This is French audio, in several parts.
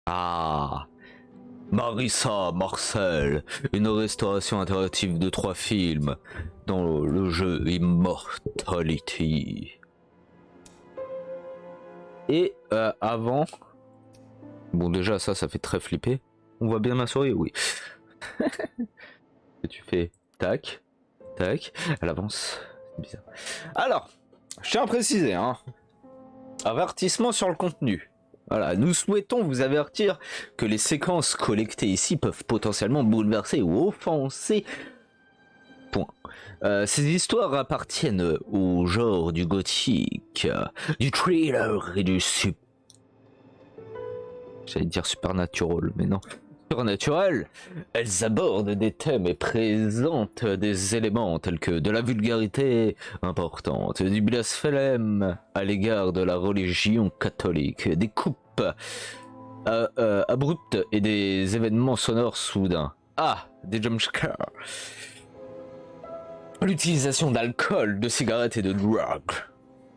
Ah, Marissa Marcel, une restauration interactive de 3 films dans le jeu Immortality. Et avant, bon déjà ça fait très flipper. On voit bien ma souris, oui. Et tu fais tac, tac, elle avance, c'est bizarre. Alors, je tiens à préciser, hein, avertissement sur le contenu. Voilà, nous souhaitons vous avertir que les séquences collectées ici peuvent potentiellement bouleverser ou offenser. Point. Ces histoires appartiennent au genre du gothique, du thriller et du j'allais dire supernatural, mais non. Surnaturel, elles abordent des thèmes et présentent des éléments tels que de la vulgarité importante, du blasphème à l'égard de la religion catholique, des coupes abruptes et des événements sonores soudains. Ah, des jumpscares. L'utilisation d'alcool, de cigarettes et de drogues.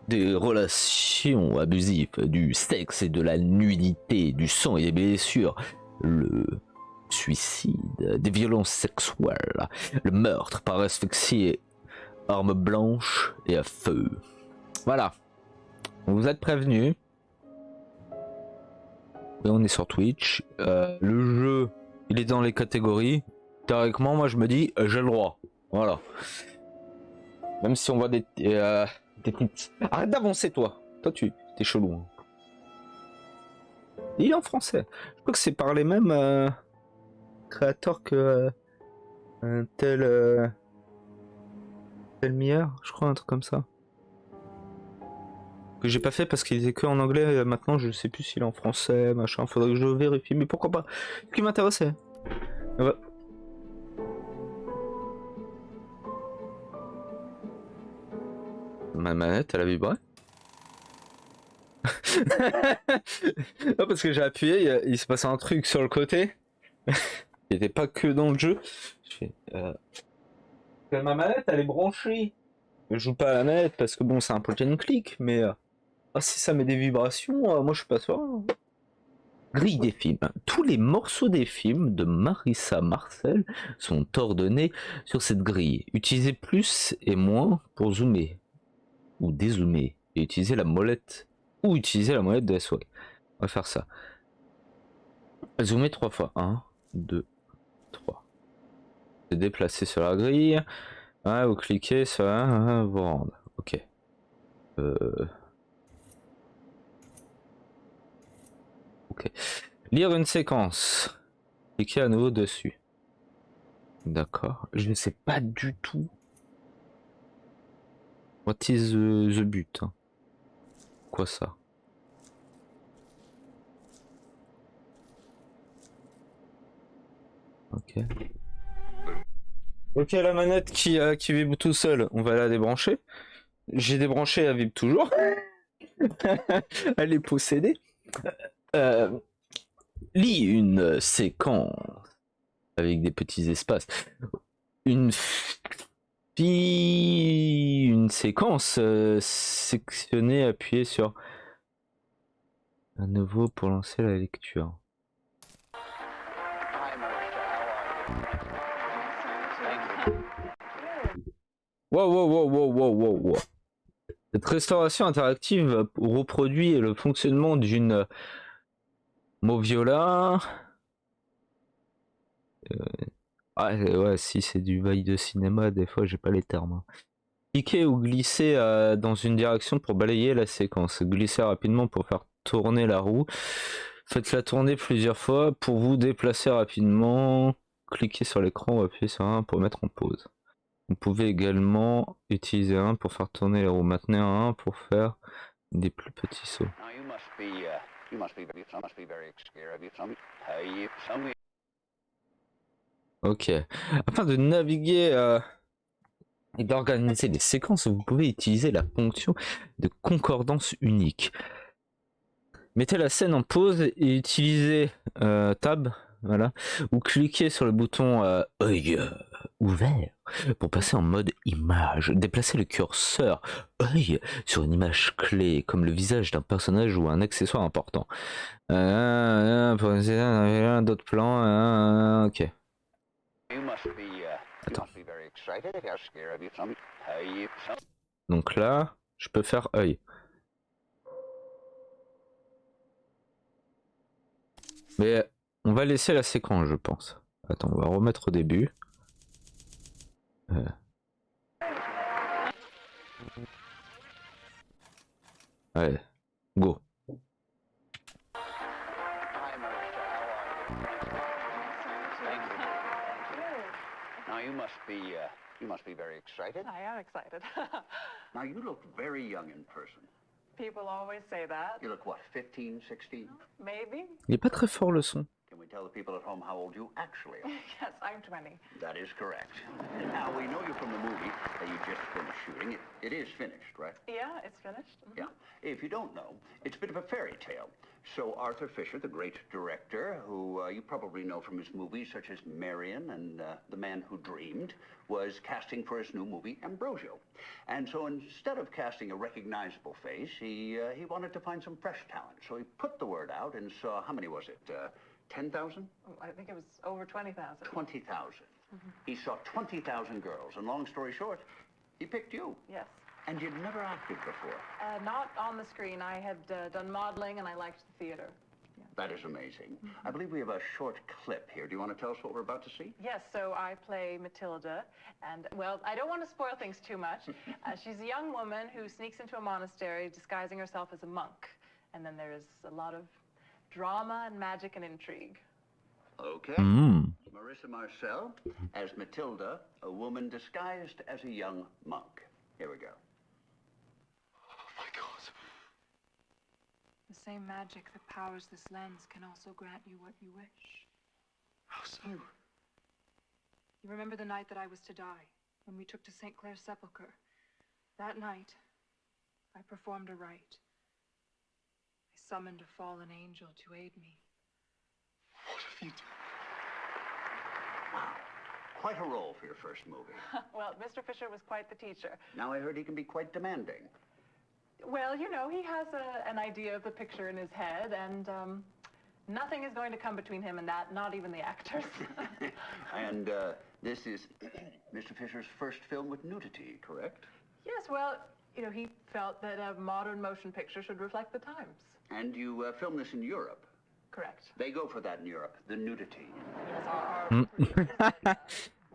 Des relations abusives, du sexe et de la nudité, du sang et des blessures. Le suicide, des violences sexuelles, le meurtre par asphyxie, arme blanche et à feu. Voilà, vous êtes prévenus. Et on est sur Twitch. Le jeu, il est dans les catégories. Théoriquement, moi je me dis, j'ai le droit. Voilà. Même si on voit des petites... Arrête d'avancer toi. Toi tu t'es chelou. Hein. Il est en français. Je crois que c'est par les mêmes créateurs que un tel meilleur, je crois, un truc comme ça. Que j'ai pas fait parce qu'il était que en anglais. Et maintenant, je sais plus s'il est en français, machin. Faudrait que je vérifie, mais pourquoi pas. Ce qui m'intéressait. Ouais. Ma manette, elle a vibré. Non, parce que j'ai appuyé, il s'est passé un truc sur le côté. Il n'était pas que dans le jeu. Je fais, ma manette, elle est branchée. Je joue pas à la manette parce que bon, c'est un point and click, mais si ça met des vibrations, moi je suis pas sûr. Grille des films. Tous les morceaux des films de Marissa Marcel sont ordonnés sur cette grille. Utilisez plus et moins pour zoomer ou dézoomer et utiliser la molette ou utiliser la molette de SOS. On va faire ça. Zoomer 3 fois. 1, 2, 3. Se déplacer sur la grille. Ouais, vous cliquez sur vous rendre. Ok. Ok. Lire une séquence. Cliquez à nouveau dessus. D'accord. Je ne sais pas du tout. What is the but? Quoi ça? Ok. Ok, la manette qui vibre tout seul, on va la débrancher. J'ai débranché, elle vibre toujours. Elle est possédée. Lis une séquence avec des petits espaces. Une séquence sectionnée, appuyée sur à nouveau pour lancer la lecture. Wow. Cette restauration interactive reproduit le fonctionnement d'une moviola. Ouais, si c'est du bail de cinéma, des fois j'ai pas les termes. Cliquez ou glissez dans une direction pour balayer la séquence. Glissez rapidement pour faire tourner la roue. Faites-la tourner plusieurs fois pour vous déplacer rapidement. Cliquez sur l'écran ou appuyez sur un pour mettre en pause. Vous pouvez également utiliser un pour faire tourner les roues. Maintenez un pour faire des plus petits sauts. Ok. Afin de naviguer et d'organiser les séquences, vous pouvez utiliser la fonction de concordance unique. Mettez la scène en pause et utilisez Tab, voilà, ou cliquez sur le bouton œil ouvert pour passer en mode image. Déplacez le curseur œil sur une image clé, comme le visage d'un personnage ou un accessoire important. pour essayer d'autres plans. Ok. Attends. Donc là, je peux faire œil. Mais on va laisser la séquence, je pense. Attends, on va remettre au début. Allez, go. Now you must be very excited. I am excited. Now you look very young in person. People always say that. You look what, 15, 16? Maybe. Il est pas très fort le son. Can we tell the people at home how old you actually are? Yes, I'm 20. That is correct. And now we know you from the movie that you just finished shooting. It is finished, right? Yeah, it's finished. Yeah. If you don't know, it's a bit of a fairy tale. So Arthur Fisher, the great director, who you probably know from his movies such as Marion and The Man Who Dreamed, was casting for his new movie, Ambrosio. And so instead of casting a recognizable face, he wanted to find some fresh talent. So he put the word out and saw, how many was it? 10,000? I think it was over 20,000. 20,000. He saw 20,000 girls, and long story short, he picked you. Yes. And you'd never acted before. Not on the screen. I had done modeling and I liked the theater. Yeah. That is amazing. I believe we have a short clip here. Do you want to tell us what we're about to see? Yes, so I play Matilda, and, well, I don't want to spoil things too much. She's a young woman who sneaks into a monastery disguising herself as a monk. And then there is a lot of drama and magic and intrigue. Okay. Marissa Marcel as Matilda, a woman disguised as a young monk. Here we go. Oh my God. The same magic that powers this lens can also grant you what you wish. How so? You remember the night that I was to die, when we took to St. Clair's sepulchre? That night, I performed a rite. I summoned a fallen angel to aid me. What have you done? Wow. Quite a role for your first movie. Well, Mr. Fisher was quite the teacher. Now I heard he can be quite demanding. Well, you know, he has an idea of the picture in his head, and nothing is going to come between him and that, not even the actors. And this is Mr. Fisher's first film with nudity, correct? Yes, well, you know, he felt that a modern motion picture should reflect the times. And you filmed this in Europe? Correct. They go for that in Europe, the nudity. Yes, our producers said,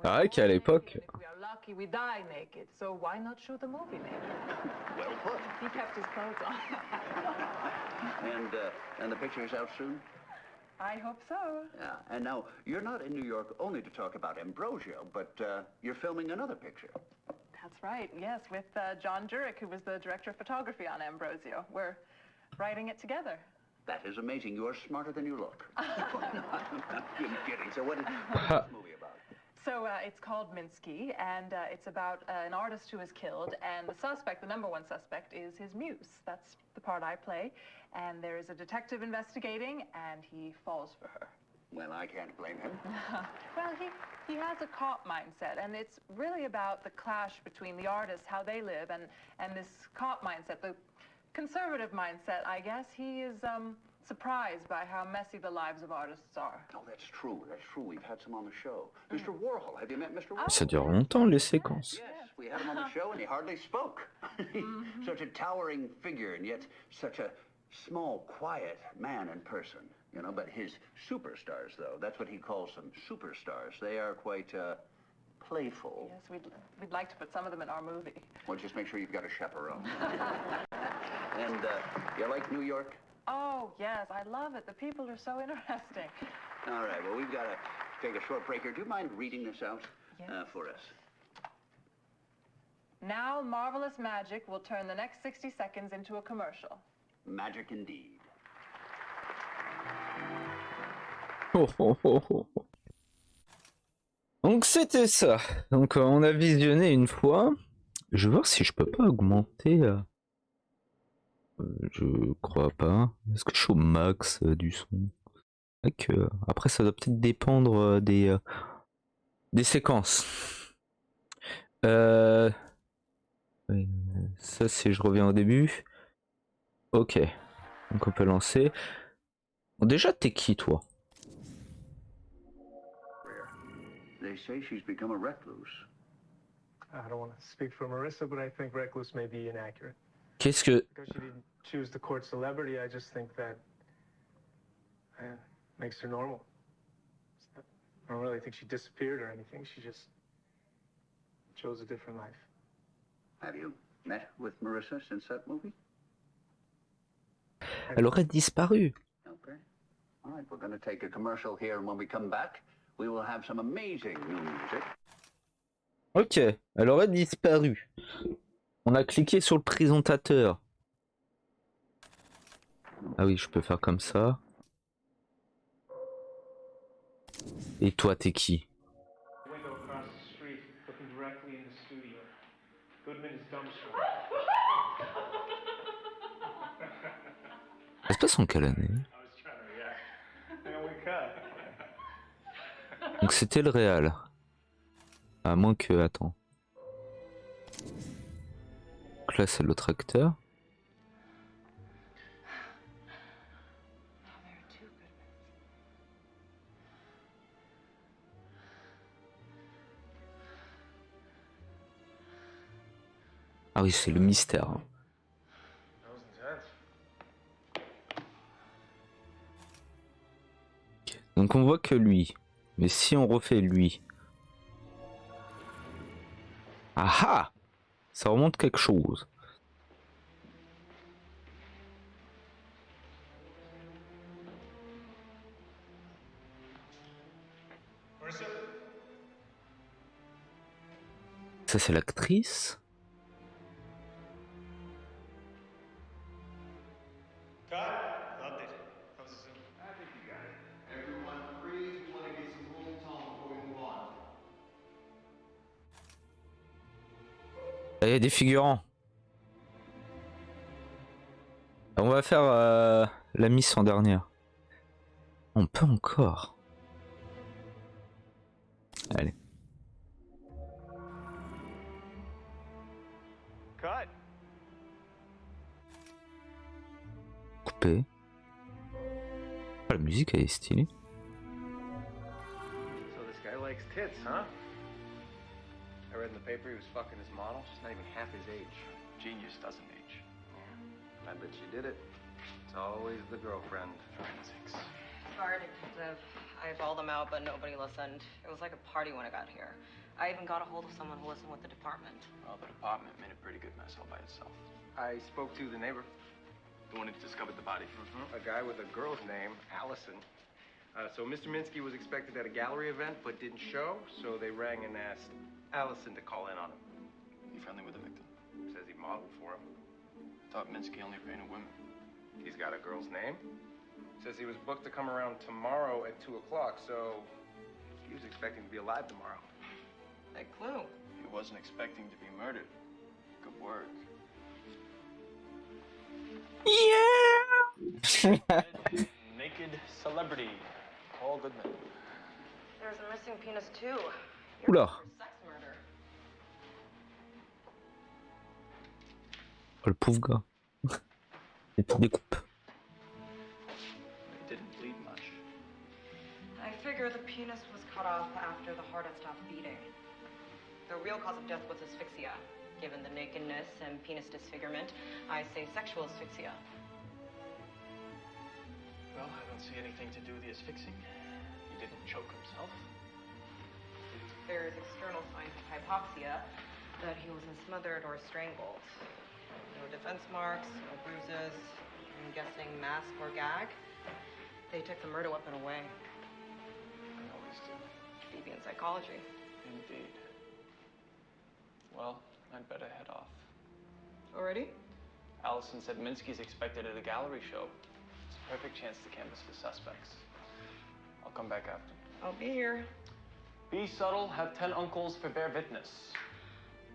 C'est vrai qu'à l'époque. if we are lucky, we die naked. So why not shoot the movie naked? Well put. He kept his clothes on. And the picture is out soon? I hope so. Yeah. And now, you're not in New York only to talk about Ambrosio, but you're filming another picture. That's right, yes, with John Jurek, who was the director of photography on Ambrosio. We're writing it together. That is amazing. You are smarter than you look. I'm kidding. So what is this movie about? So it's called Minsky, and it's about an artist who is killed, and the suspect, the number one suspect, is his muse. That's the part I play. And there is a detective investigating, and he falls for her. Well, I can't blame him. Well, he has a cop mindset, and it's really about the clash between the artists, how they live, and this cop mindset, the conservative mindset, I guess. He is surprised by how messy the lives of artists are. Oh, that's true. That's true. We've had some on the show. Mr. Warhol. Have you met Mr. Warhol? Ça dure longtemps les séquences. Yes, we had him on the show, and he hardly spoke. Such a towering figure, and yet such a small, quiet man in person. You know, but his superstars, though, that's what he calls them, superstars. They are quite playful. Yes, we'd like to put some of them in our movie. Well, just make sure you've got a chaperone. And you like New York? Oh, yes, I love it. The people are so interesting. All right, well, we've got to take a short break here. Do you mind reading this out for us? Now, marvelous magic will turn the next 60 seconds into a commercial. Magic indeed. Donc c'était ça. Donc on a visionné une fois. Je vais voir si je peux pas augmenter. Je crois pas. Est-ce que je suis au max du son? Après ça doit peut-être dépendre des séquences. Ça c'est je reviens au début. Ok. Donc on peut lancer. Bon, déjà, t'es qui, toi? They say she's become a recluse. I don't want to speak for Marissa, but I think recluse may be inaccurate. Qu'est-ce que... Because she didn't choose to court celebrity, I just think that makes her normal. I don't really think she disappeared or anything. She just chose a different life. Have you met with Marissa since that movie? Elle aurait disparu. Okay. All right, we're going to take a commercial here, and when we come back, we will have some amazing new music. Ok, elle aurait disparu. On a cliqué sur le présentateur. Ah oui, je peux faire comme ça. Et toi, t'es qui? Window across the street, looking directly in the studio. Goodman is dumbstruck. Ça se passe en quelle année? Donc c'était le réal. À moins que... Attends. Donc là c'est l'autre acteur. Ah oui, c'est le mystère. Hein. Donc on voit que lui. Mais si on refait lui... Ah ah! Ça remonte quelque chose. Ça c'est l'actrice. Il y a des figurants. On va faire la miss en dernière. On peut encore. Allez. Couper. Ah, la musique elle est stylée. So this guy likes tits, huh? I read in the paper he was fucking his model. She's not even half his age. Genius doesn't age. Yeah. I bet she did it. It's always the girlfriend. Forensics. Sorry, detective. I bawled them out, but nobody listened. It was like a party when I got here. I even got a hold of someone who listened with the department. Well, the department made a pretty good mess all by itself. I spoke to the neighbor. The one who discovered the body. A guy with a girl's name, Allison. So Mr. Minsky was expected at a gallery event, but didn't show, so they rang and asked Allison to call in on him. You friendly with the victim? Says he modeled for him. Thought Minsky only painted women. He's got a girl's name. Says he was booked to come around tomorrow at 2 o'clock, so he was expecting to be alive tomorrow. Big clue. He wasn't expecting to be murdered. Good work. Yeah. Naked celebrity, Paul Goodman. There's a missing penis too. Oula. For sex murder. Oh, le pauvre gars. Les petites découpes. It didn't bleed much. I figure the penis was cut off after the heart had stopped beating. The real cause of death was asphyxia. Given the nakedness and penis disfigurement, I say sexual asphyxia. Well, I don't see anything to do with the asphyxiing. He didn't choke himself. There is external signs of hypoxia, that he was smothered or strangled. No defense marks, no bruises. I'm guessing mask or gag. They took the murder weapon away. I always do. Deviant psychology. Indeed. Well, I'd better head off. Already? Allison said Minsky's expected at a gallery show. It's a perfect chance to canvass the suspects. I'll come back after. I'll be here. Be subtle, have 10 uncles for bear witness.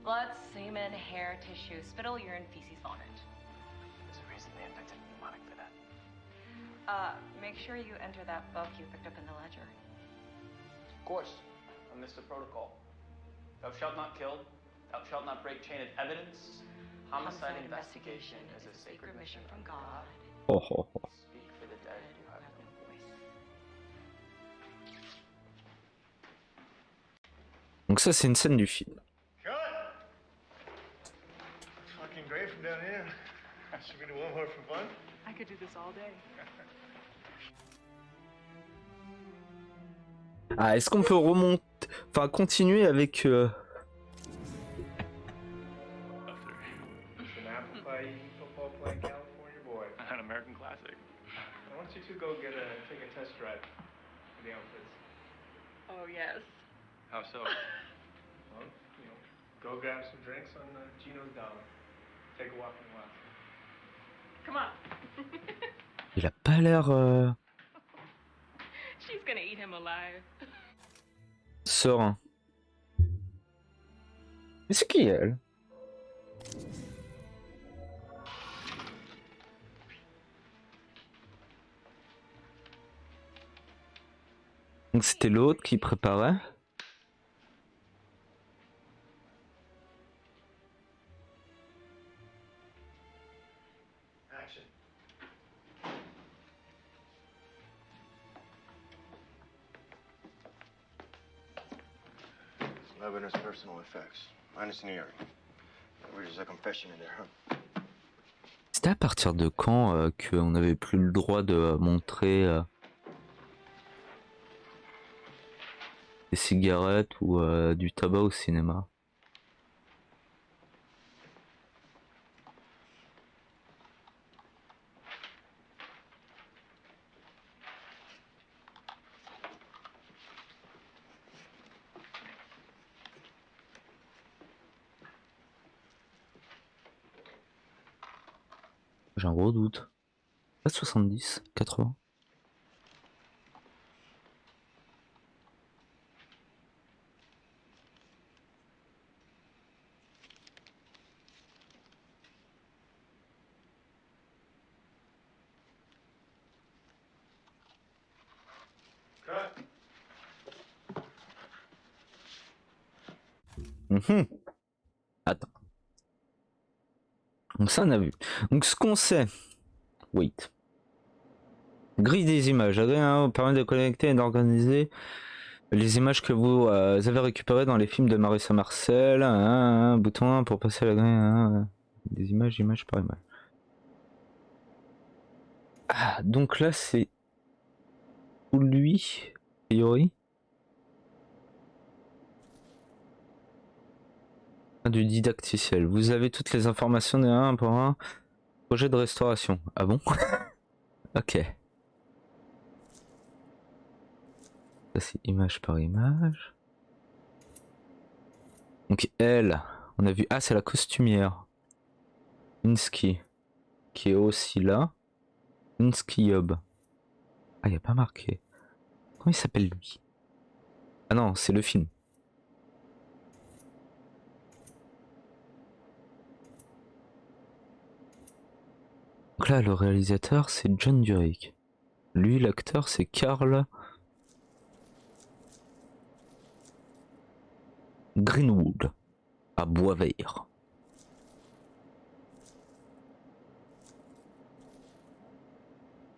Blood, semen, hair, tissue, spittle, urine, feces, vomit. There's a reason they invented a mnemonic for that. Make sure you enter that book you picked up in the ledger. Of course, I missed the protocol. Thou shalt not kill. Thou shalt not break chain of evidence. Homicide investigation is a sacred mission from God. Oh, oh, oh. Speak for the dead who have been Donc ça c'est une scène du film. Cut! Fucking great from down here. Should we do one more for fun? I could do this all day. Ah, est-ce qu'on peut remonter, enfin continuer avec It's an apple pie eating football playing California boy. An American classic. I want you to go take a test drive for the outfits. Oh, yes. How so? Well, go grab some drinks on Gino's Dollar. Take a walk in the wild. Come on. il a pas l'air She's gonna eat him alive. serein. Mais c'est qui elle? Donc c'était l'autre qui préparait. Action. Lebanon's personal effects. Minus an earring. We're just a confession in there, huh? C'était à partir de quand qu'on n'avait plus le droit de montrer des cigarettes ou du tabac au cinéma? J'ai un gros doute. Pas 70, 80. Attends. Donc ça on a vu. Donc ce qu'on sait. Wait. Grille des images. Agréable permet de connecter et d'organiser les images que vous avez récupérées dans les films de Marissa Marcel. Bouton 1 pour passer à la grille. Des images, image par image. Ah, donc là c'est lui, a priori. Du didacticiel. Vous avez toutes les informations de un pour un projet de restauration. Ah bon? Ok. Ça c'est image par image. Donc elle, on a vu. Ah, c'est la costumière. Insky. Qui est aussi là. Insky Yob. Ah, il n'y a pas marqué. Comment il s'appelle lui? Ah non, c'est le film. Donc là, le réalisateur, c'est John Durick. Lui, l'acteur, c'est Carl Greenwood, à Boisvert.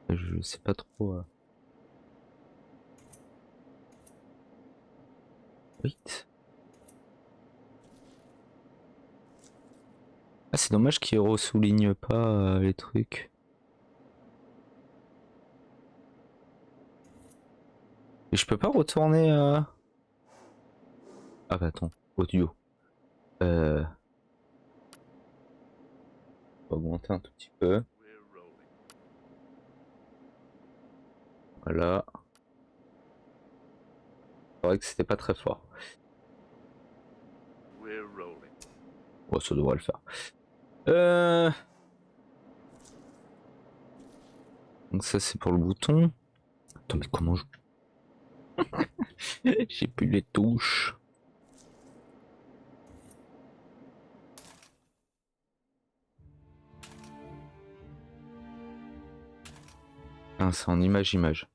Je sais pas trop. Wait. Ah, c'est dommage qu'il ressouligne pas les trucs. Et je peux pas retourner Ah bah attends, audio. On va augmenter un tout petit peu. Voilà. C'est vrai que c'était pas très fort. Bon, ça devrait le faire. Donc ça c'est pour le bouton. Attends, mais comment je... J'ai plus les touches. Ah, c'est en image.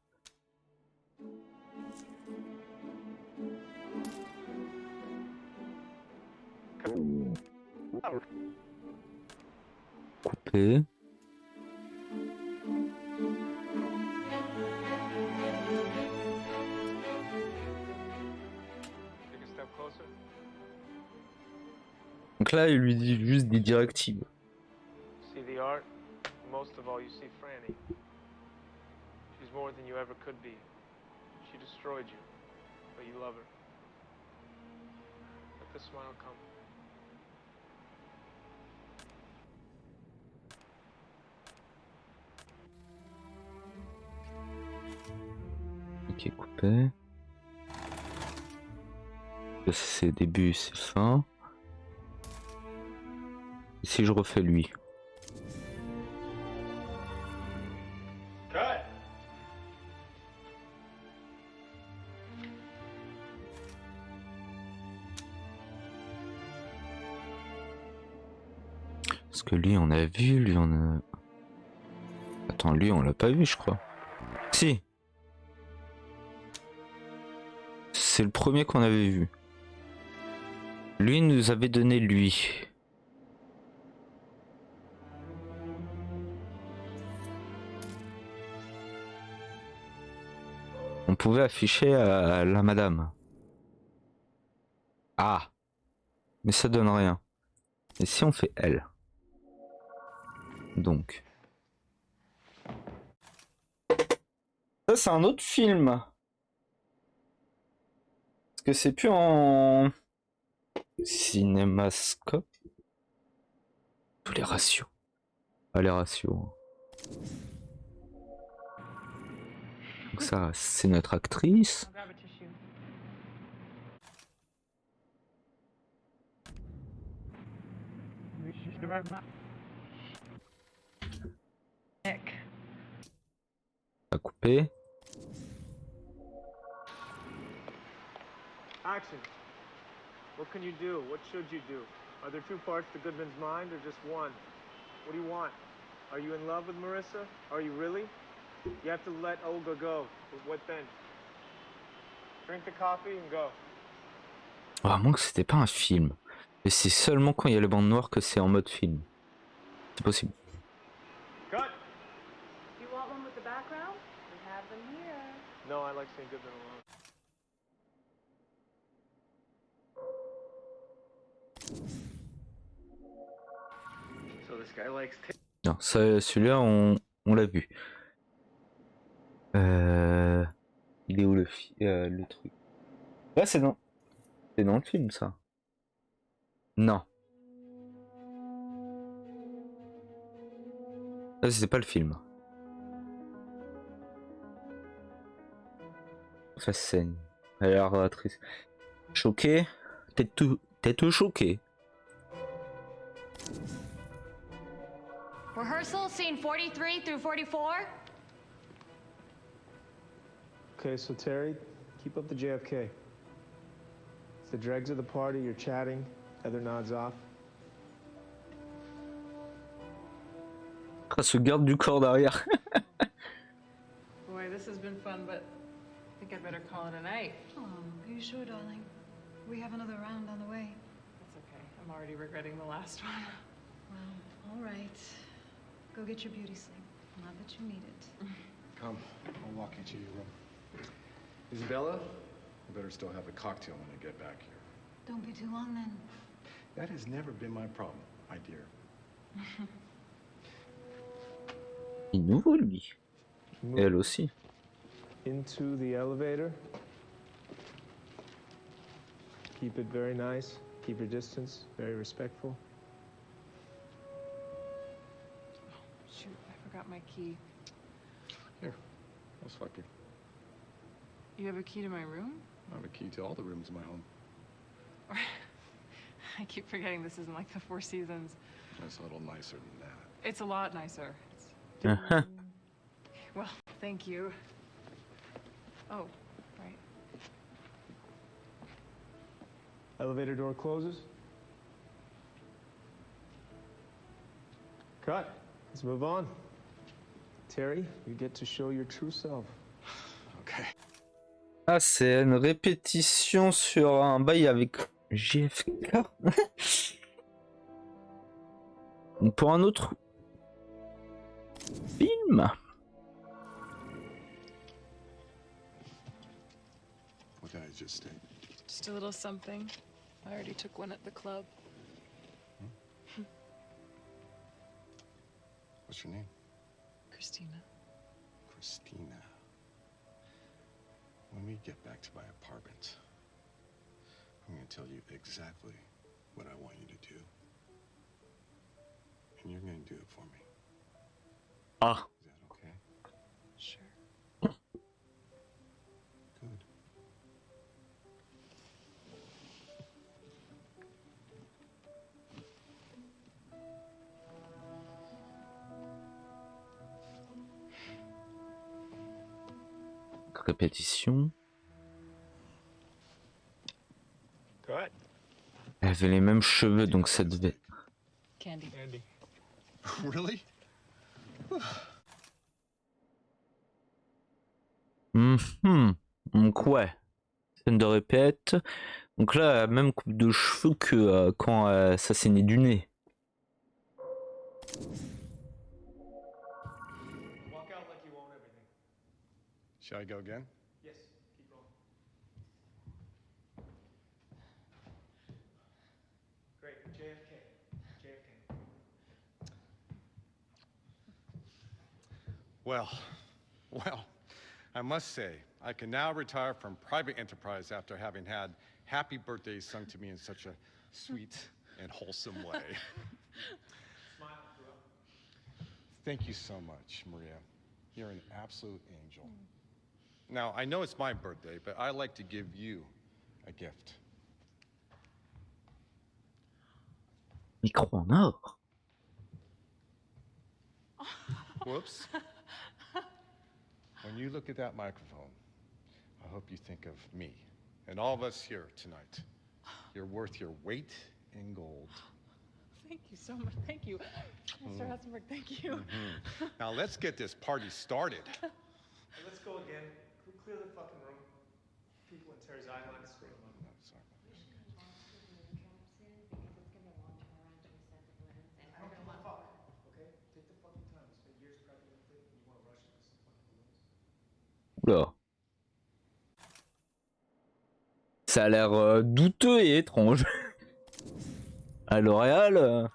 Couper. Take a step closer. Donc là, il lui dit juste des directives. See the art? Most of all, you see Franny. She's more than you ever could be. She destroyed you, but you love her. Let the smile come. Ok, coupé. C'est début, c'est fin. Et si je refais lui. Cut! Parce que lui on a vu, lui on a... Attends, lui on l'a pas vu je crois. Si. C'est le premier qu'on avait vu. Lui nous avait donné lui. On pouvait afficher à la madame. Ah. Mais ça donne rien. Et si on fait elle? Donc. Ça c'est un autre film. Parce que c'est plus en cinémascope. Tous les ratios. Ah les ratios. Donc ça c'est notre actrice. I'll grab a tissue. Nick. À couper. Action. What can you do? What should you do? Are there two parts to Goodman's mind or just one? What do you want? Are you in love with Marissa? Are you really? You have to let Olga go. But what then? Drink the coffee and go. Ah, à moins que c'était pas un film. Et c'est seulement quand il y a les bandes noires que c'est en mode film. C'est possible. Cut! You want one with the background? We have them here. No, I like seeing Goodman alone. So this guy likes Non, ça, celui-là, on l'a vu. Il est où le truc? Là, c'est dans le film, ça. Non. Ça, c'était pas le film. Ça scène. Elle a l'air triste. Choqué? T'es choqué. Rehearsal, scene 43 through 44. Okay, so Terry, keep up the JFK. It's the dregs of the party, you're chatting, Heather nods off. Ah, ce garde du corps derrière. Boy, this has been fun, but I think I'd better call it a night. Oh, are you sure, darling? We have another round on the way. That's okay. I'm already regretting the last one. Well, all right. Go get your beauty sleep. Not that you need it. Come, I'll walk you to your room. Isabella, I better still have a cocktail when I get back here. Don't be too long then. That has never been my problem, my dear. Il est nouveau, lui. Et elle aussi. Into the elevator. Keep it very nice. Keep your distance. Very respectful. Shoot, I forgot my key. Here, I'll swipe you. You have a key to my room? I have a key to all the rooms in my home. I keep forgetting this isn't like the Four Seasons. It's a little nicer than that. It's a lot nicer. Well, thank you. Oh, right. Elevator door closes. Cut. Let's move on. Terry, you get to show your true self. Okay. Ah, c'est une répétition sur un bail avec JFK. Pour un autre film. What did I just say? Just a little something. I already took one at the club. What's your name? Christina. Christina. When we get back to my apartment, I'm going to tell you exactly what I want you to do. And you're going to do it for me. Ah. Is that okay? Sure. Good. Répétition. Good. Elle avait les mêmes cheveux, donc ça devait... Candy. Andy. Really? Donc ouais. Scène de répète. Donc là, même coupe de cheveux que quand ça saignait du nez. Walk out like you own everything. Shall I go again? Yes, keep going. Great. JFK. JFK. Well, I must say, I can now retire from private enterprise after having had happy birthdays sung to me in such a sweet and wholesome way. Smile, bro. Thank you so much, Maria. You're an absolute angel. Now, I know it's my birthday, but I like to give you a gift. Micro en or. Whoops. When you look at that microphone, I hope you think of me and all of us here tonight. You're worth your weight in gold. Thank you so much. Thank you. Mr. Hessenberg, thank you. Now let's get this party started. Hey, let's go again. Clear the fucking room. People in Terry's Island. Sorry. I don't give a fuck. Okay? Take the fucking time. We spent years prepping the thing, and you want to rush it with some fucking balloons. Oula. Ça a l'air douteux et étrange. À L'Oréal.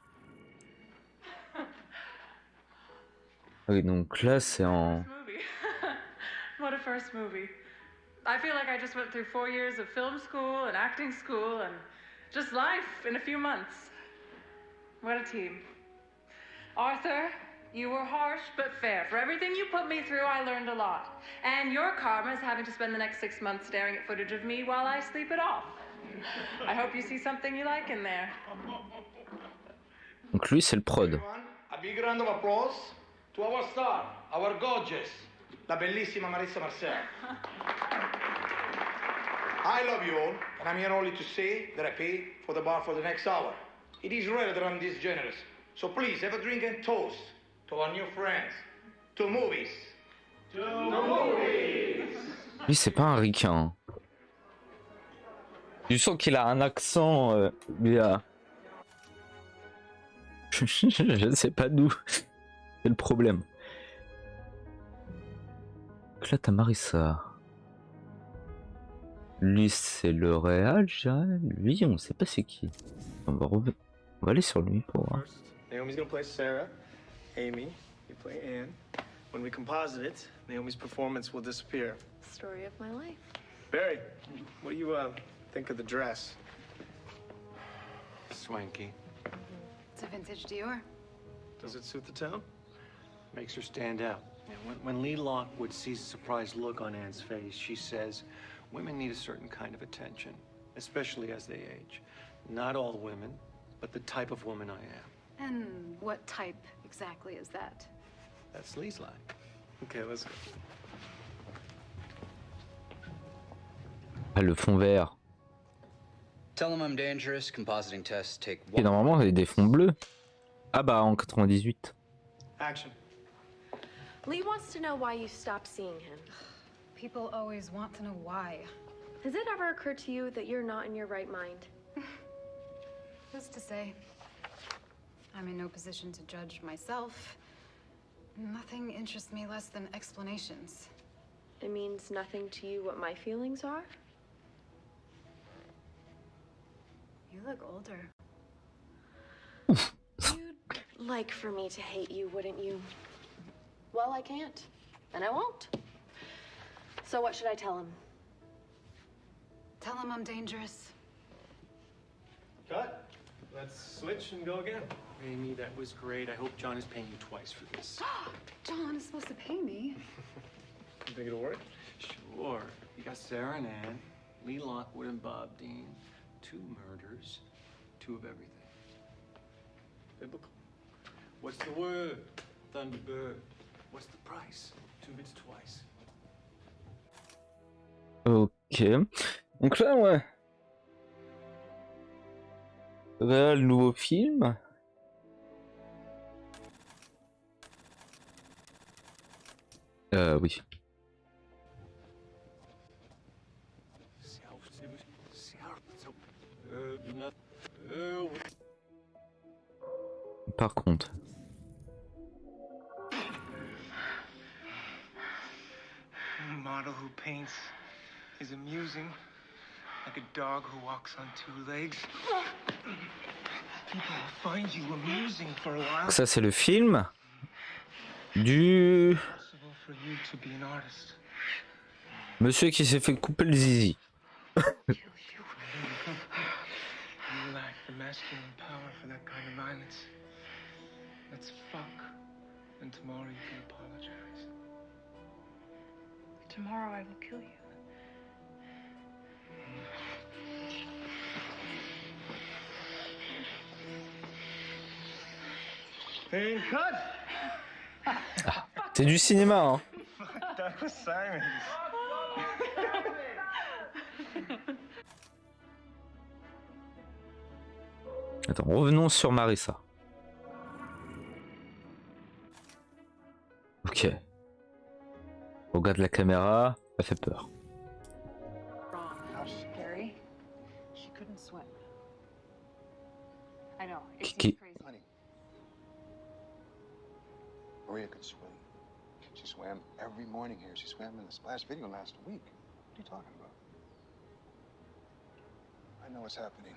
Oui, donc là c'est en... What a first movie. I feel like I just went through 4 years of film school and acting school and just life in a few months. What a team. Arthur, you were harsh but fair. For everything you put me through, I learned a lot. And your karma is having to spend the next 6 months staring at footage of me while I sleep it off. I hope you see something you like in there. Donc lui c'est le prod. A big round of applause to our star, our gorgeous, la bellissima Marissa Marcel. I love you all, and I'm here only to say that I paid for the bar for the next hour. It is rare that I'm this generous. So please, have a drink and toast to our new friends. To movies. To movies. Lui c'est pas un ricain. Tu sens qu'il a un accent, mais je ne sais pas d'où. C'est le problème. Donc là t'as Marissa. Lui c'est le réal, je dirais. Lui on sait pas c'est qui. On va aller sur lui pour voir. Naomi's gonna play Sarah. Amy, you play Anne. When we composite it, Naomi's performance will disappear. Story of my life. Barry, what do you think of the dress? Swanky. It's a vintage Dior. Does it suit the town? Makes her stand out. And when Lee Lockwood sees a surprised look on Anne's face, she says, women need a certain kind of attention, especially as they age. Not all women, but the type of woman I am. And what type exactly is that? That's Lee's line. Okay, let's go. Ah, le fond vert. Tell them I'm dangerous. Compositing tests take Et normalement il y a des fonds bleus. Ah bah en 98. Action. Lee wants to know why you stopped seeing him. People always want to know why. Has it ever occurred to you that you're not in your right mind? Who's to say? I'm in no position to judge myself. Nothing interests me less than explanations. It means nothing to you what my feelings are? You look older. like for me to hate you, wouldn't you? Well, I can't, and I won't. So what should I tell him? Tell him I'm dangerous. Cut. Let's switch and go again. Amy, that was great. I hope John is paying you twice for this. John is supposed to pay me. You think it'll work? Sure. You got Sarah and Ann, Lee Lockwood and Bob Dean, 2 murders, 2 of everything. Biblical. What's the word? Thunderbird. What's the price? 2 bits twice. Ok. Donc là, ouais. Voilà le nouveau film. Oui. Par contre. A model who paints is amusing, like a dog who walks on 2 legs. People will find you amusing for a while. Ça, c'est le film du For you to be an artist. monsieur qui s'est fait couper le zizi. You lack the masculine power for that kind of violence. Let's fuck, and tomorrow you can apologize. Tomorrow I will kill you. And cut! C'est du cinéma, hein. That was Simon's. Attends, revenons sur Marissa. Ok. Regarde la caméra, ça fait peur. Gary, she couldn't swim. I know, it seems Qui- crazy. Honey, Maria could swim. She swam every morning here. She swam in the splash video last week. What are you talking about? I know what's happening.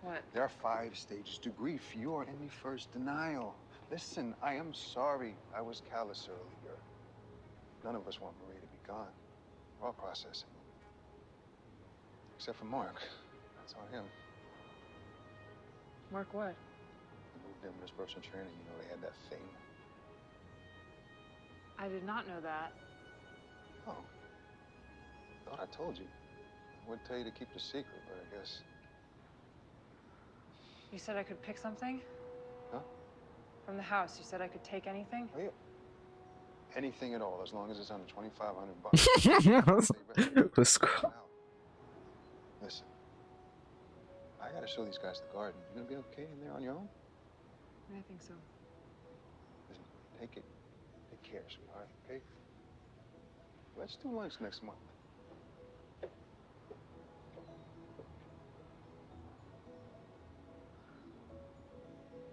What? There are 5 stages to grief. You are in the first denial. Listen, I am sorry I was callous earlier. None of us want Maria to be gone. We're all processing. Except for Mark. That's on him. Mark what? He moved in with his personal trainer. You know, they had that thing. I did not know that. Oh. Thought I told you. I would tell you to keep the secret, but I guess... You said I could pick something? Huh? From the house, you said I could take anything? Oh, yeah. Anything at all, as long as it's under $2,500. Au secours. Listen, I gotta show these guys the garden. You gonna be okay in there on your own? I think so. Listen, take care, sweetheart, okay? Let's do lunch next month.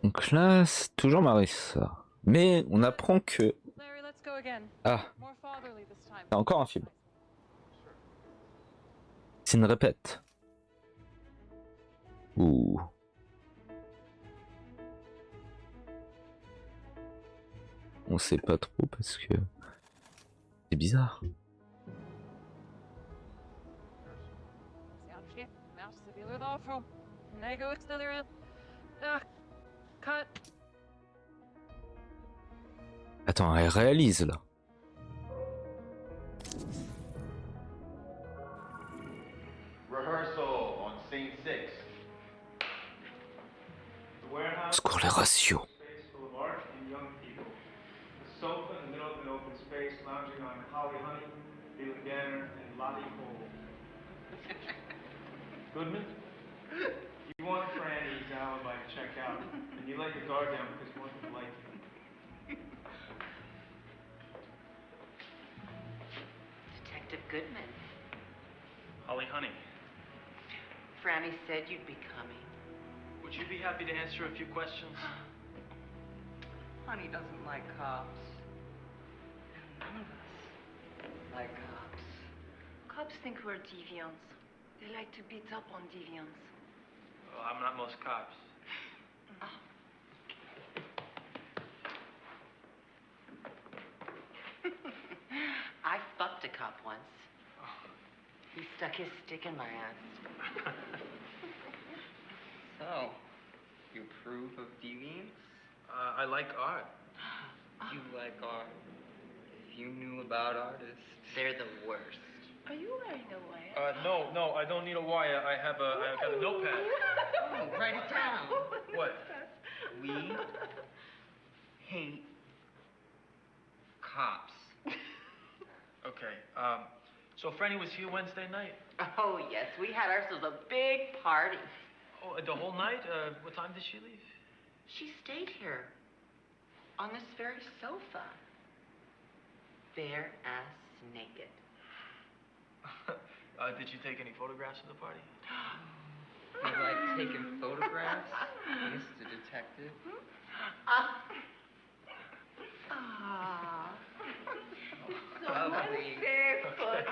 Donc là, c'est toujours Marissa. Mais on apprend que... Larry, let's go again. Ah, More fatherly this time. c'est encore un film. C'est une répète. Ouh. On sait pas trop parce que... C'est bizarre. Attends, elle réalise là. Rehearsal on scene 6. The warehouse. Secours les ratios. Space full of art and young people. The sofa in the middle of an open space, lounging on Holly Honey, Leland Ganner, and Lottie Cole. Goodman, you want Franny's alibi to check out, and you let your guard down because you want to like you. Detective Goodman. Holly Honey, Franny said you'd be coming. would you be happy to answer a few questions? Honey doesn't like cops. None of us like cops. Cops think we're deviants. They like to beat up on deviants. Well, I'm not most cops. once. He stuck his stick in my ass. So, you approve of deviance? I like art. You like art. If you knew about artists... They're the worst. Are you wearing a wire? No, I don't need a wire. I've got a notepad. Oh, write it down. What? We hate cops. Okay, so Franny was here Wednesday night? Oh, yes. We had ourselves a big party. Oh, the whole night? What time did she leave? She stayed here. On this very sofa. Bare ass naked. Did you take any photographs of the party? You like taking photographs, Mr. Detective? So Lovely. barefoot.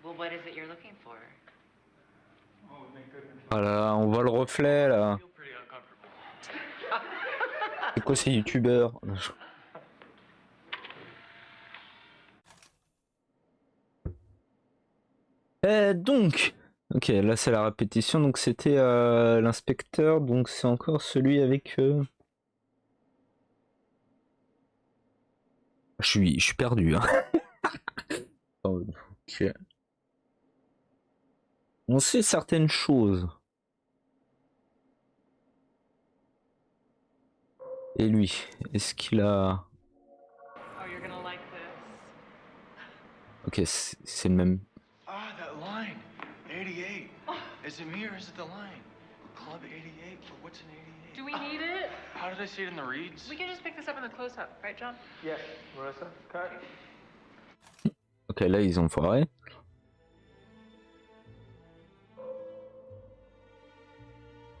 Well, what is it you're looking for? Voilà, on voit le reflet là. C'est quoi ces youtubeurs? Donc, ok, là c'est la répétition, donc c'était l'inspecteur, donc c'est encore celui avec... Je suis perdu, hein. Oh, ok. On sait certaines choses. Et lui, est-ce qu'il a... Oh, you're gonna like this. Ok, c'est le même. Ah, that line. 88. Is it me or is it the line? Club 88? What's an 88? Do we need it? How did I see it in the reads? We can just pick this up in the close-up, right, John? Yes, Marissa. Cut. Ok, là ils ont foiré.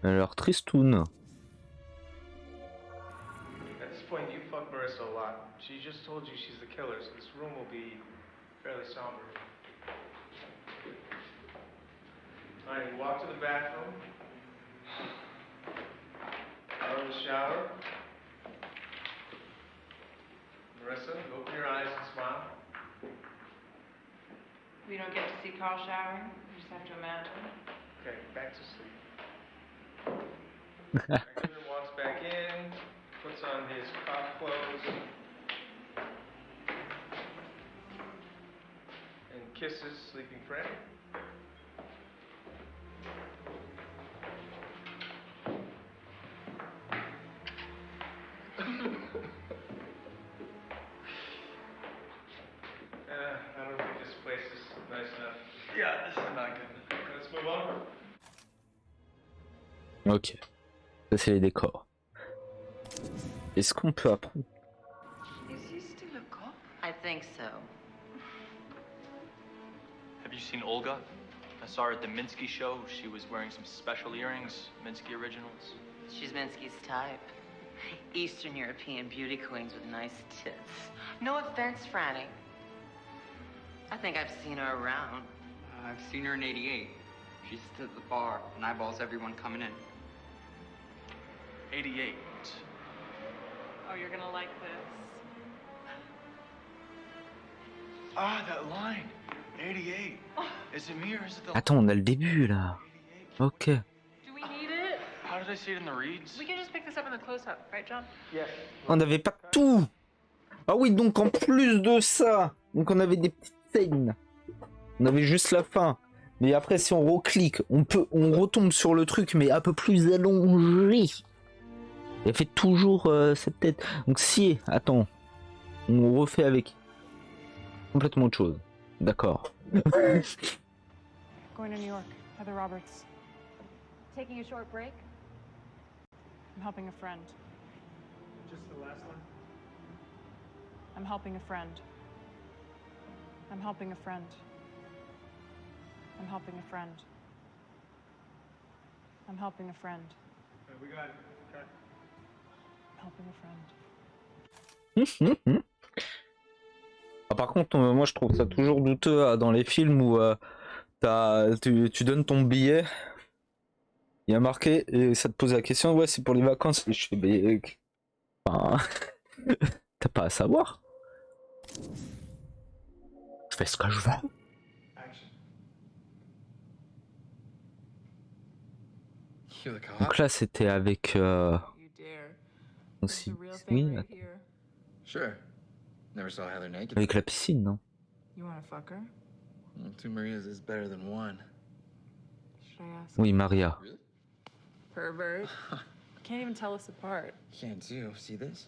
Alors, tristoun. At this point, you fuck Marissa a lot. She just told you she's the killer, so this room will be fairly somber. Alright, you walk to the bathroom. Go in the shower. Marissa, open your eyes and smile. We don't get to see Carl showering. We just have to imagine. Okay, back to sleep. Regular walks back in, puts on his cop clothes, and kisses sleeping Franny. I don't think this place is nice enough. Yeah, this is not good. Let's move on. Ok. Ça c'est les décors. Est-ce qu'on peut apprendre? Is he still a cop? I think so. Have you seen Olga? I saw her at the Minsky show. She was wearing some special earrings, Minsky originals. She's Minsky's type. Eastern European beauty queens with nice tits. No offense, Franny. I think I've seen her around. I've seen her in 88. She sits at the bar and eyeballs everyone coming in. 88. Oh, you're gonna like this. Ah, that line. 88. Is it me or is it the... Attends, on a le début là. Ok. Do we need it? How did I see it in the reads? We can just pick this up in the close-up, right, John? Yes. On n'avait pas tout. Ah oui, donc en plus de ça, donc on avait des petites scènes. On avait juste la fin. Mais après, si on reclique, on retombe sur le truc, mais un peu plus allongé. Il fait toujours cette tête. Donc si, attends, on refait avec complètement autre chose. D'accord. Going to New York. Heather Roberts. Taking a short break? I'm helping a friend. Just the last one? I'm helping a friend. I'm helping a friend. I'm helping a friend. I'm helping a friend. Okay, we got it. Okay. I'm helping a friend. Ah, par contre, moi je trouve ça toujours douteux dans les films où tu donnes ton billet Il y a marqué, et ça te pose la question, ouais, c'est pour les vacances. Et je fais, mais. Enfin, t'as pas à savoir. Je fais ce que je veux. Donc là, c'était avec. Aussi. Oui, attends. Sure. Never saw Heather naked. Avec la piscine, non? You wanna fuck her? Two Marias is better than one. Should I ask? Oui, Maria. Pervert. Can't even tell us apart. Can't you see this?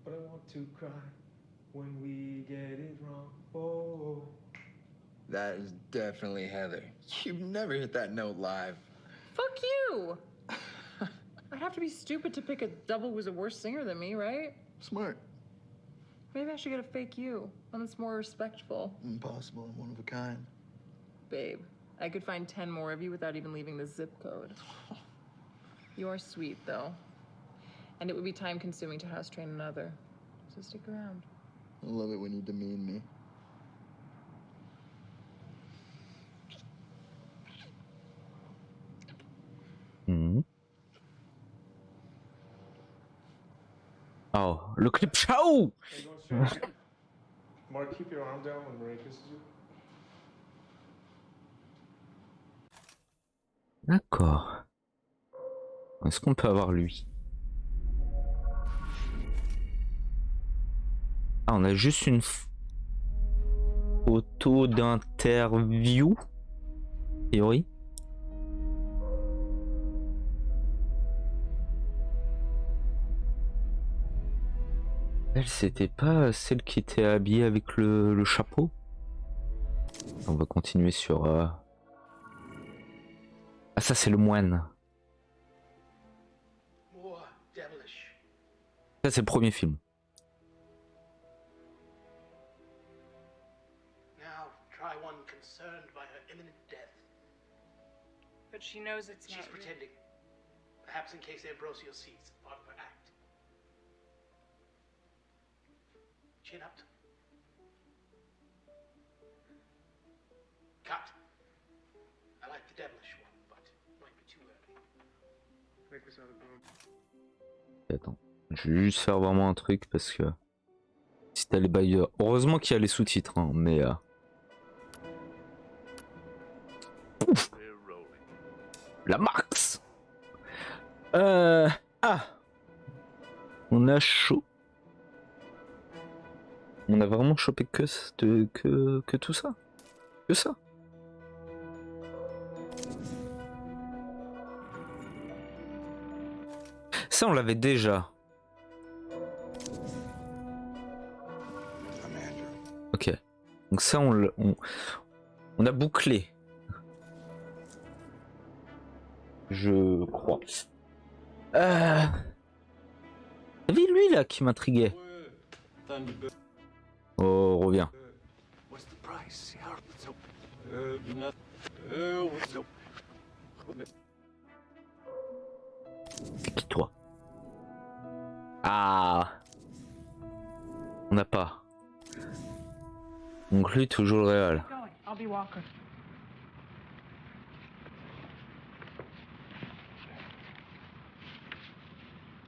But I want to cry when we get it wrong. Oh. That is definitely Heather. You've never hit that note live. Fuck you! I'd have to be stupid to pick a double who's a worse singer than me, right? Smart. Maybe I should get a fake you, one that's more respectful. Impossible. I'm one of a kind. Babe, I could find 10 more of you without even leaving the zip code. You're sweet, though. And it would be time-consuming to house train another. So stick around. I love it when you demean me. Mmh. Oh, le clip ciao. Mark, keep your arm down when Maria kisses you. D'accord. Est-ce qu'on peut avoir lui? Ah, on a juste une photo d'interview, a priori. Elle, c'était pas celle qui était habillée avec le chapeau? On va continuer sur... Ah, ça c'est le moine. Ça c'est le premier film. Now try one concerned by her imminent death. But she knows it's She's not real. pretending. Perhaps in case Ambrosio sees part of her act. Chin up. Cut. I like the devilish one, but it might be too early. I think we saw the boom. Attends, je vais juste faire vraiment un truc parce que si t'as les bailleurs, heureusement qu'il y a les sous-titres, hein, mais ouf, la max. Ah, on a chaud. On a vraiment chopé que tout ça, que ça. Ça, on l'avait déjà. Ok. Donc ça, on a bouclé. Je crois. T'as vu lui là qui m'intriguait? Oh, reviens. C'est qui toi? Ah, on n'a pas. Donc lui toujours le réel. I'll be Walker.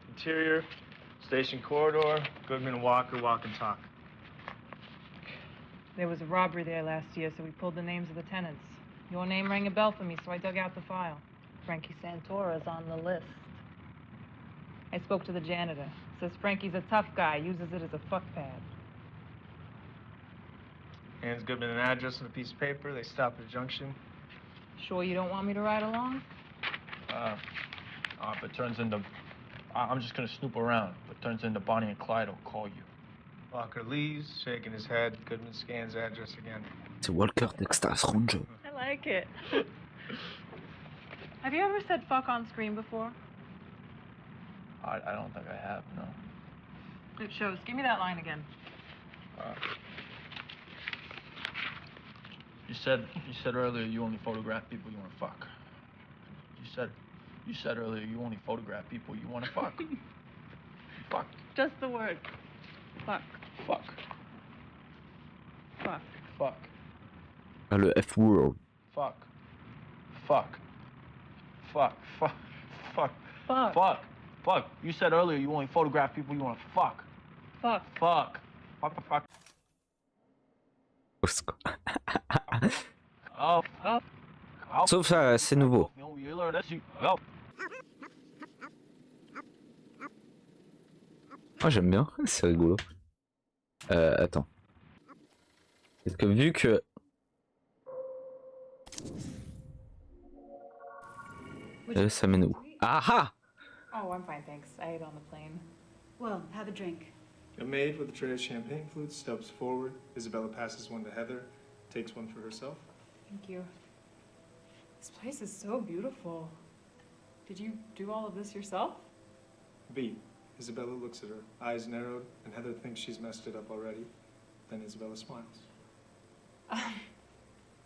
Interior, station corridor, Goodman and Walker walk and talk. There was a robbery there last year, so we pulled the names of the tenants. Your name rang a bell for me, so I dug out the file. Frankie Santora's on the list. I spoke to the janitor. Says Frankie's a tough guy, uses it as a fuck pad. Hands Goodman an address on a piece of paper. They stop at a junction. Sure you don't want me to ride along? If it turns into... I'm just gonna snoop around. If it turns into Bonnie and Clyde, I'll call you. Walker leaves, shaking his head. Goodman scans address again. C'est Walker Texas Ranger. I like it. Have you ever said fuck on screen before? I don't think I have, no. It shows. Give me that line again. You said earlier you only photograph people you want to fuck. You said earlier you only photograph people you want to fuck. Fuck. Just the word. Fuck. Fuck. Fuck. Fuck. Ah, le F-word. Fuck. Fuck. fuck, fuck, fuck, fuck, fuck, fuck. You said earlier you only photograph people you want to fuck. Fuck. Fuck. Fuck, fuck. Oh, oh. Sauf ça, c'est nouveau. Moi j'aime bien, c'est rigolo. Attends. Parce que vu que... ça mène où? Ah ah! Oh, I'm fine, thanks. I ate on the plane. Well, have a drink. A maid with a tray of champagne flutes steps forward. Isabella passes one to Heather, takes one for herself. Thank you. This place is so beautiful. Did you do all of this yourself? B. Isabella looks at her, eyes narrowed, and Heather thinks she's messed it up already. Then Isabella smiles.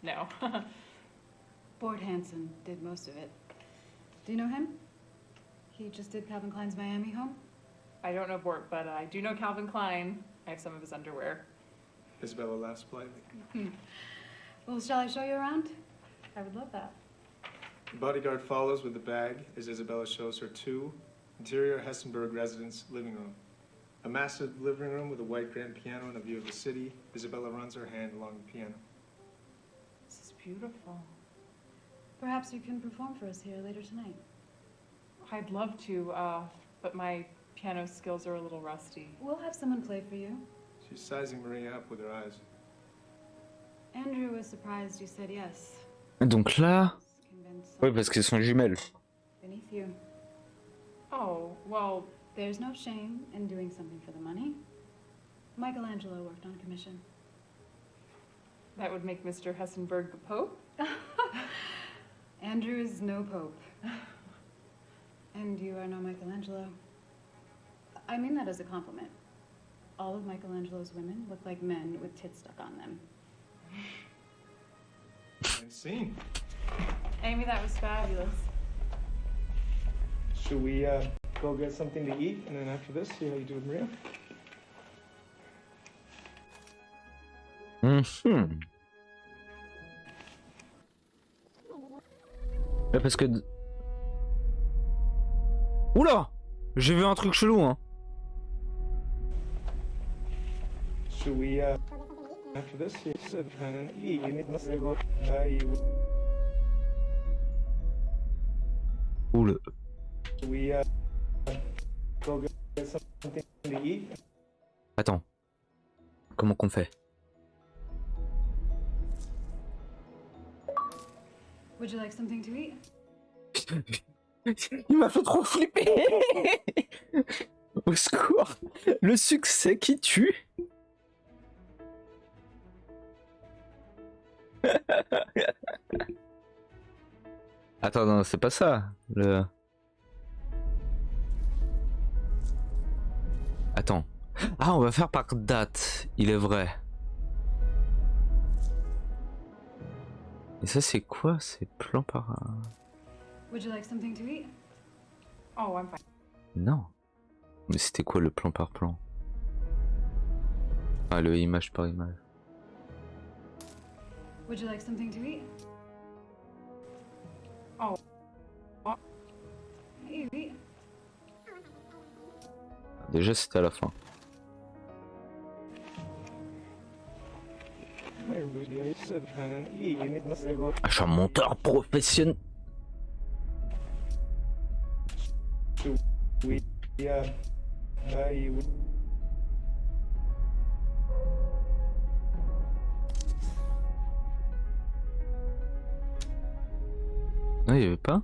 No. Bort Hansen did most of it. Do you know him? He just did Calvin Klein's Miami home? I don't know Bort, but I do know Calvin Klein. I have some of his underwear. Isabella laughs politely. Well, shall I show you around? I would love that. The bodyguard follows with the bag as Isabella shows her two interior Hessenberg residence living room. A massive living room with a white grand piano and a view of the city. Isabella runs her hand along the piano. This is beautiful. Perhaps you can perform for us here later tonight. I'd love to, but my piano skills are a little rusty. We'll have someone play for you. She's sizing Maria up with her eyes. Andrew was surprised you said yes. Donc là... Oui, parce qu'ils sont jumelles. Beneath you. Oh, well... There's no shame in doing something for the money. Michelangelo worked on commission. That would make Mr. Hessenberg the Pope? Andrew is no pope. And you are no Michelangelo. I mean that as a compliment. All of Michelangelo's women look like men with tits stuck on them. Ainsi. Amy, that was fabulous. Should we go get something to eat, and then after this, see how you do with Maria? Ouais, parce que... Oula! J'ai vu un truc chelou, hein. Should we after this, see how you Oula. Should we go get something to eat? Attends. Comment qu'on fait? Would you like something to eat? Il m'a fait trop flipper. Au secours. Le succès qui tue. Attends, non, c'est pas ça. Le... Attends. Ah, on va faire par date. Il est vrai. Et ça, c'est quoi? C'est plan par... Would you like something to eat? Oh, I'm fine. Non. Mais c'était quoi le plan par plan? Ah, le image par image. Would you like something to eat? Oh. Oh. Eat. Déjà, c'était à la fin. Ah, je suis un monteur professionnel. Non, il y avait pas.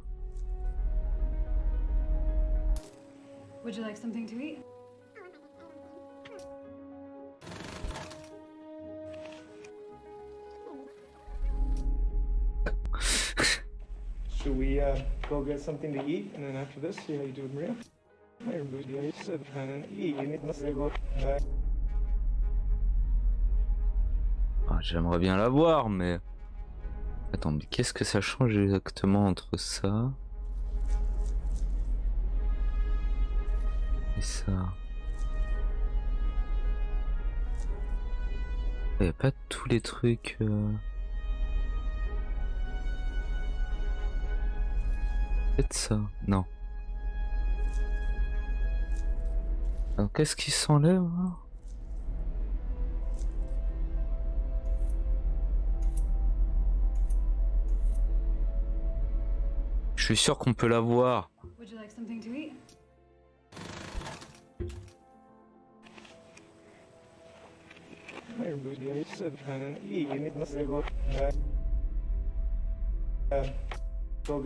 Would you like something to eat? Should we go get something to eat, and then after this, see how you do with Maria? Ah, j'aimerais bien la voir, mais... Attends, mais qu'est-ce que ça change exactement entre ça et ça? Il n'y a pas tous les trucs... Peut-être ça. Non. Alors qu'est-ce qui s'enlève là? Je suis sûr qu'on peut la voir. Would you like something to eat? Go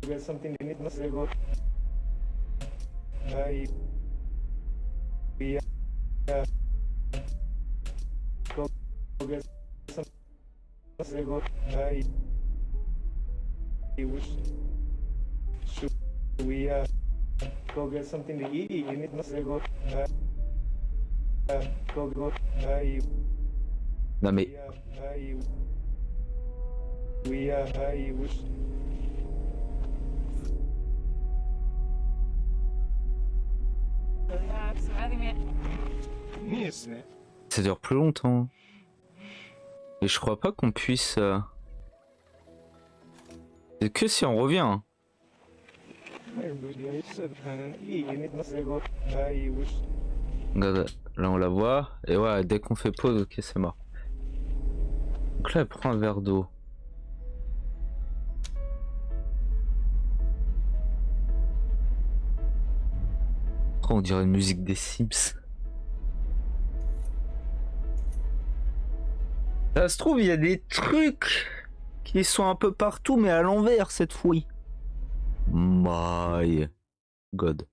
get something to eat. Go get should we go get something to eat? You need to go. Go. Non mais. Ça dure plus longtemps. Et je crois pas qu'on puisse. C'est que si on revient. Hein. Regarde, là on la voit. Et ouais, dès qu'on fait pause, ok, c'est mort. Donc là, elle prend un verre d'eau. Oh, on dirait une musique des Sims. Ça se trouve, il y a des trucs qui sont un peu partout, mais à l'envers cette fois. My God.